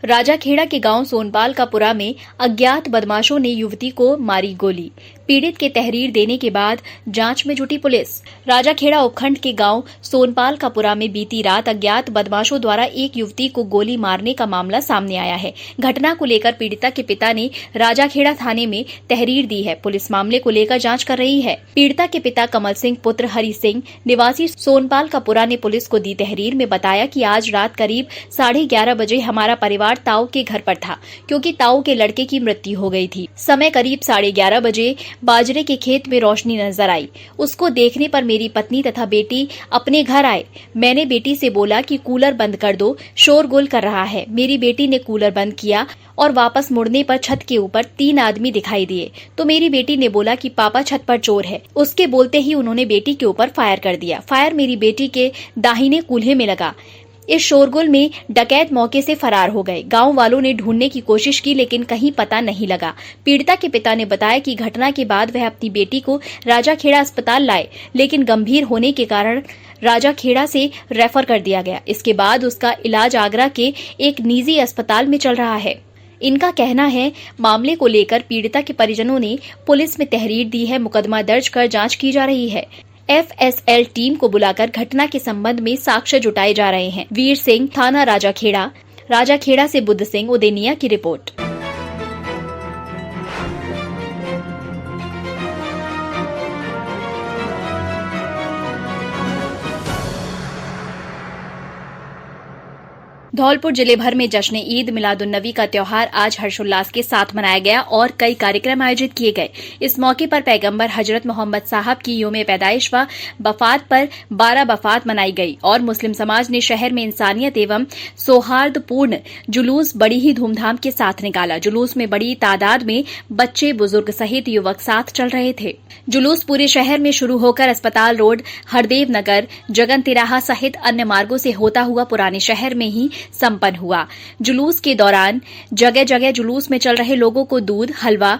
राजाखेड़ा के गांव सोनपालकापुरा में अज्ञात बदमाशों ने युवती को मारी गोली। पीड़ित के तहरीर देने के बाद जांच में जुटी पुलिस। राजाखेड़ा उपखंड के गांव सोनपालकापुरा में बीती रात अज्ञात बदमाशों द्वारा एक युवती को गोली मारने का मामला सामने आया है। घटना को लेकर पीड़िता के पिता ने राजाखेड़ा थाने में तहरीर दी है। पुलिस मामले को लेकर जांच कर रही है। पीड़िता के पिता कमल सिंह पुत्र हरि सिंह निवासी सोनपालकापुरा ने पुलिस को दी तहरीर में बताया कि आज रात करीब 11:30 बजे हमारा परिवार ताऊ के घर पर था, क्योंकि ताऊ के लड़के की मृत्यु हो गई थी। समय करीब 11:30 बजे बाजरे के खेत में रोशनी नजर आई। उसको देखने पर मेरी पत्नी तथा बेटी अपने घर आए। मैंने बेटी से बोला कि कूलर बंद कर दो, शोरगुल कर रहा है। मेरी बेटी ने कूलर बंद किया और वापस मुड़ने पर छत के ऊपर 3 आदमी दिखाई दिए, तो मेरी बेटी ने बोला कि पापा छत पर चोर है। उसके बोलते ही उन्होंने बेटी के ऊपर फायर कर दिया। फायर मेरी बेटी के दाहिने कूल्हे में लगा। इस शोरगुल में डकैत मौके से फरार हो गए। गांव वालों ने ढूंढने की कोशिश की, लेकिन कहीं पता नहीं लगा। पीड़िता के पिता ने बताया कि घटना के बाद वह अपनी बेटी को राजाखेड़ा अस्पताल लाए, लेकिन गंभीर होने के कारण राजाखेड़ा से रेफर कर दिया गया। इसके बाद उसका इलाज आगरा के एक निजी अस्पताल में चल रहा है। इनका कहना है, मामले को लेकर पीड़िता के परिजनों ने पुलिस में तहरीर दी है। मुकदमा दर्ज कर जांच की जा रही है। FSL टीम को बुलाकर घटना के संबंध में साक्ष्य जुटाए जा रहे हैं। वीर सिंह, थाना राजाखेड़ा से बुद्ध सिंह उदेनिया की रिपोर्ट। धौलपुर जिले भर में जश्न ईद मिलादुन्नबी का त्योहार आज हर्षोल्लास के साथ मनाया गया और कई कार्यक्रम आयोजित किए गए। इस मौके पर पैगंबर हजरत मोहम्मद साहब की यौम पैदाइश व वफात पर 12 वफात मनाई गई और मुस्लिम समाज ने शहर में इंसानियत एवं सौहार्दपूर्ण जुलूस बड़ी ही धूमधाम के साथ निकाला। जुलूस में बड़ी तादाद में बच्चे, बुजुर्ग सहित युवक साथ चल रहे थे। जुलूस पूरे शहर में शुरू होकर अस्पताल रोड, हरदेव नगर, जगन तिराहा सहित अन्य मार्गों से होता हुआ पुराने शहर में ही संपन्न हुआ। जुलूस के दौरान जगह जगह जुलूस में चल रहे लोगों को दूध, हलवा,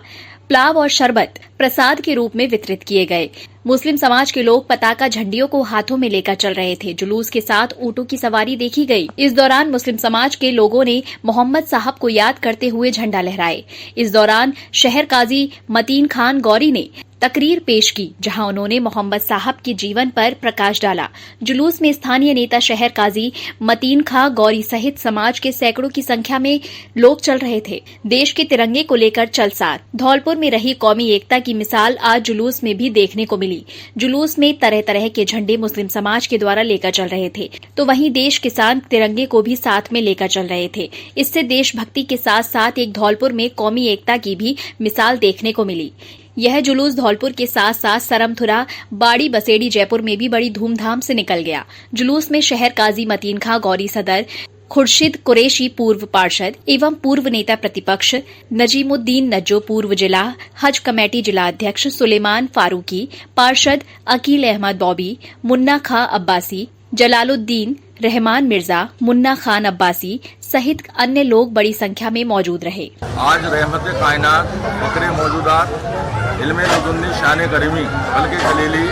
प्लाव और शरबत प्रसाद के रूप में वितरित किए गए। मुस्लिम समाज के लोग पताका झंडियों को हाथों में लेकर चल रहे थे। जुलूस के साथ ऊंटों की सवारी देखी गई। इस दौरान मुस्लिम समाज के लोगों ने मोहम्मद साहब को याद करते हुए झंडा लहराए। इस दौरान शहर काजी मतीन खान गौरी ने तकरीर पेश की, जहां उन्होंने मोहम्मद साहब के जीवन पर प्रकाश डाला। जुलूस में स्थानीय नेता शहर काजी मतीन खां गौरी सहित समाज के सैकड़ों की संख्या में लोग चल रहे थे। देश के तिरंगे को लेकर चलसार। धौलपुर में रही कौमी एकता की मिसाल आज जुलूस में भी देखने को मिली। जुलूस में तरह तरह के झंडे मुस्लिम समाज के द्वारा लेकर चल रहे थे, तो वहीं देश किसान तिरंगे को भी साथ में लेकर चल रहे थे। इससे देशभक्ति के साथ साथ एक धौलपुर में कौमी एकता की भी मिसाल देखने को मिली। यह जुलूस धौलपुर के साथ साथ सरमथुरा, बाड़ी, बसेड़ी, जयपुर में भी बड़ी धूमधाम से निकल गया। जुलूस में शहर काजी मतीन खां गौरी सदर, खुर्शीद कुरैशी पूर्व पार्षद एवं पूर्व नेता प्रतिपक्ष, नजीमुद्दीन नज्जो पूर्व जिला हज कमेटी जिला अध्यक्ष, सुलेमान फारूकी पार्षद, अकील अहमद बॉबी, मुन्ना खां अब्बासी, जलालुद्दीन रहमान मिर्जा, मुन्ना खान अब्बासी सहित अन्य लोग बड़ी संख्या में मौजूद रहे। आज रहमत कायनात, बकरे मौजूदात, इल्मे लदुन्नी शान करीमी, बल्कि खलीली,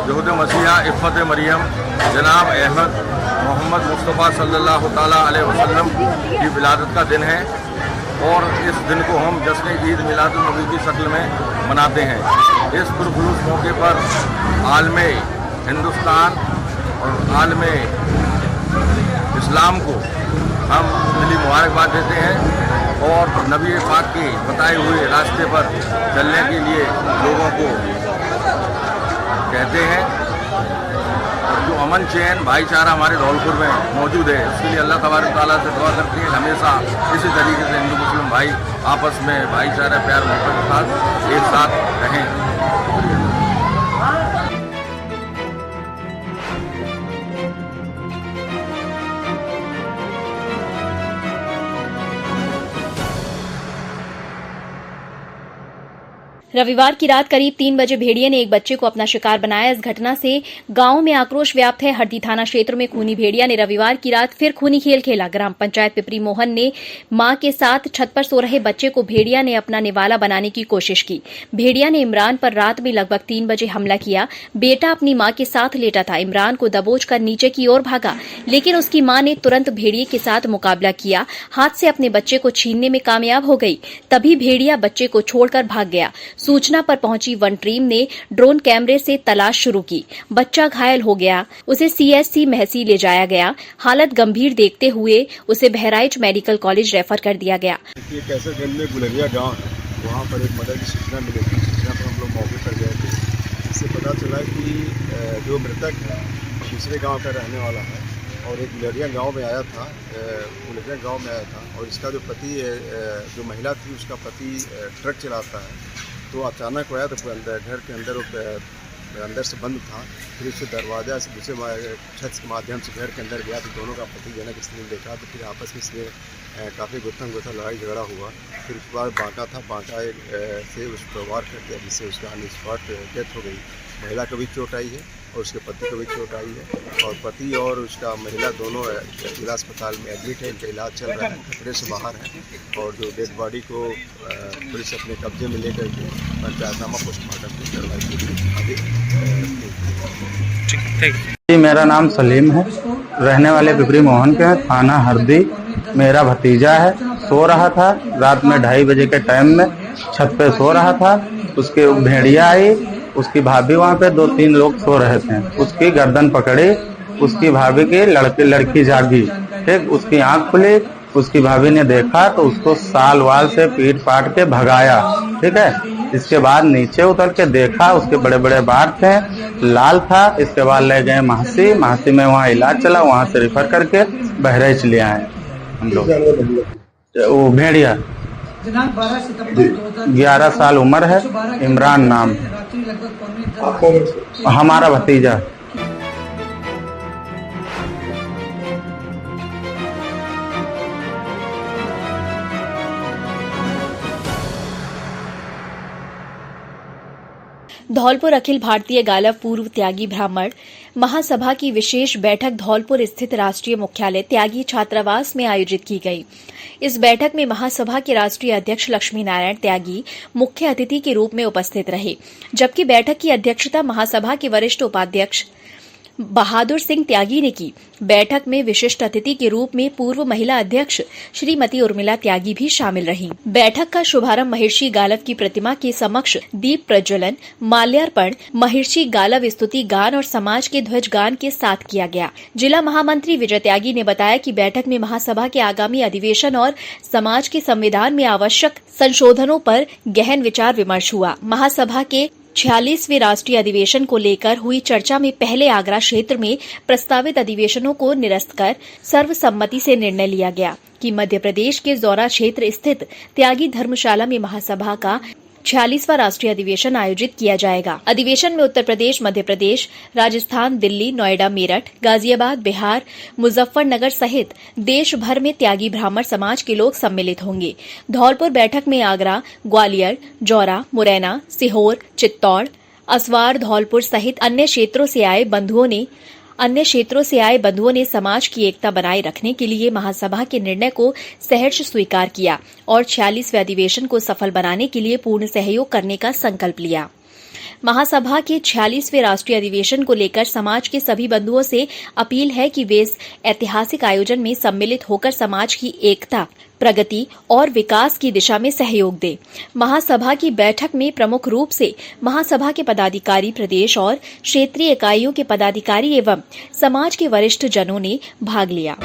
यहूद मसीहा, इफ़्फ़त मरियम, जनाब अहमद मोहम्मद मुस्तफ़ा सल्लल्लाहु ताला अलैहि वसल्लम की विलादत का दिन है और इस दिन को हम जश्न ईद मिलादुन्नबी की शक्ल में मनाते हैं। इस पुरखुलूस मौके पर आलमे हिंदुस्तान और आलमे इस्लाम को हम दिली मुबारकबाद देते हैं और नबी पाक के बताए हुए रास्ते पर चलने के लिए लोगों को कहते हैं। और जो अमन चैन भाईचारा हमारे धौलपुर में मौजूद है, उसके लिए अल्लाह तबारक तआला से दुआ करते हैं हमेशा इसी तरीके से हिंदू मुस्लिम भाई आपस में भाईचारा, प्यार, मोहब्बत के साथ एक साथ रहें। रविवार की रात करीब 3 बजे भेड़िए ने एक बच्चे को अपना शिकार बनाया। इस घटना से गांव में आक्रोश व्याप्त है। हरदी थाना क्षेत्र में खूनी भेड़िया ने रविवार की रात फिर खूनी खेल खेला। ग्राम पंचायत पिपरी मोहन ने मां के साथ छत पर सो रहे बच्चे को भेड़िया ने अपना निवाला बनाने की कोशिश की। भेड़िया ने इमरान पर रात में लगभग 3 बजे हमला किया। बेटा अपनी मां के साथ लेटा था। इमरान को दबोच कर नीचे की ओर भागा, लेकिन उसकी मां ने तुरंत भेड़िए के साथ मुकाबला किया। हाथ से अपने बच्चे को छीनने में कामयाब हो गई। तभी भेड़िया बच्चे को छोड़कर भाग गया। सूचना पर पहुंची वन टीम ने ड्रोन कैमरे से तलाश शुरू की। बच्चा घायल हो गया, उसे सीएचसी महसी ले जाया गया। हालत गंभीर देखते हुए उसे बहराइच मेडिकल कॉलेज रेफर कर दिया गया। कैसरगंज में गुलरिया गांव है, वहाँ पर एक मर्डर की सूचना मिली थी। सूचना पर हम लोग मौके पर गए थे। इससे पता चला कि जो मृतक है दूसरे गांव का रहने वाला है और एक गुलरिया गांव में आया था, और इसका जो पति जो महिला थी उसका पति ट्रक चलाता है। तो अचानक आया तो घर के अंदर से बंद था। फिर उससे दरवाजा से दूसरे छत के माध्यम से घर के अंदर गया तो दोनों का पतिजनक स्थिति देखा। तो फिर आपस में इसमें काफ़ी गुत्थम गुत्था लड़ाई झगड़ा हुआ। फिर उसके बाद बांका से उस पर वार कर दिया, जिससे उसका ऑन स्पॉट डेथ हो गई। महिला को भी चोट आई है और उसके पति को भी चोट आई है, और पति और उसका महिला दोनों जिला अस्पताल में एडमिट है। इनका इलाज चल रहा है, खतरे से बाहर है। और जो डेड बॉडी को पुलिस अपने कब्जे में लेकर के पंचायतनामा पोस्टमार्टम की कार्रवाई की। मेरा नाम सलीम है, रहने वाले पिपरी मोहन के हैं, थाना हरदी। मेरा भतीजा है, सो रहा था रात में 2:30 बजे के टाइम में, छत पे सो रहा था। उसके भेड़िया आई, उसकी भाभी वहाँ पे 2-3 लोग सो रहे थे। उसकी गर्दन पकड़ी, उसकी भाभी की लड़की जागी, ठीक। उसकी आंख खुली, उसकी भाभी ने देखा तो उसको साल वाल से पीट पाट के भगाया, ठीक है। इसके बाद नीचे उतर के देखा, उसके बड़े बड़े बाल थे, लाल था। इसके बाद ले गए महसी में, वहाँ इलाज चला। वहाँ से रिफर करके बहराइच ले आए हम लोग। वो भेड़िया 11 साल उम्र है, इमरान नाम, हमारा भतीजा। धौलपुर अखिल भारतीय गालव पूर्व त्यागी ब्राह्मण महासभा की विशेष बैठक धौलपुर स्थित राष्ट्रीय मुख्यालय त्यागी छात्रावास में आयोजित की गई। इस बैठक में महासभा के राष्ट्रीय अध्यक्ष लक्ष्मी नारायण त्यागी मुख्य अतिथि के रूप में उपस्थित रहे, जबकि बैठक की अध्यक्षता महासभा के वरिष्ठ उपाध्यक्ष बहादुर सिंह त्यागी ने की। बैठक में विशिष्ट अतिथि के रूप में पूर्व महिला अध्यक्ष श्रीमती उर्मिला त्यागी भी शामिल रहीं। बैठक का शुभारंभ महर्षि गालव की प्रतिमा के समक्ष दीप प्रज्वलन, माल्यार्पण, महर्षि गालव स्तुति गान और समाज के ध्वज गान के साथ किया गया। जिला महामंत्री विजय त्यागी ने बताया कि बैठक में महासभा के आगामी अधिवेशन और समाज के संविधान में आवश्यक संशोधनों पर गहन विचार विमर्श हुआ। महासभा के 46वें राष्ट्रीय अधिवेशन को लेकर हुई चर्चा में पहले आगरा क्षेत्र में प्रस्तावित अधिवेशनों को निरस्त कर सर्वसम्मति से निर्णय लिया गया कि मध्य प्रदेश के जौरा क्षेत्र स्थित त्यागी धर्मशाला में महासभा का 46वां राष्ट्रीय अधिवेशन आयोजित किया जाएगा। अधिवेशन में उत्तर प्रदेश, मध्य प्रदेश, राजस्थान, दिल्ली, नोएडा, मेरठ, गाजियाबाद, बिहार, मुजफ्फरनगर सहित देश भर में त्यागी ब्राह्मण समाज के लोग सम्मिलित होंगे। धौलपुर बैठक में आगरा, ग्वालियर, जौरा, मुरैना, सीहोर, चित्तौड़, असवार, धौलपुर सहित अन्य क्षेत्रों से आए बंधुओं ने समाज की एकता बनाए रखने के लिए महासभा के निर्णय को सहर्ष स्वीकार किया और 46वें अधिवेशन को सफल बनाने के लिए पूर्ण सहयोग करने का संकल्प लिया। महासभा के 46वें राष्ट्रीय अधिवेशन को लेकर समाज के सभी बंधुओं से अपील है कि वे इस ऐतिहासिक आयोजन में सम्मिलित होकर समाज की एकता, प्रगति और विकास की दिशा में सहयोग दें। महासभा की बैठक में प्रमुख रूप से महासभा के पदाधिकारी, प्रदेश और क्षेत्रीय इकाइयों के पदाधिकारी एवं समाज के वरिष्ठ जनों ने भाग लिया।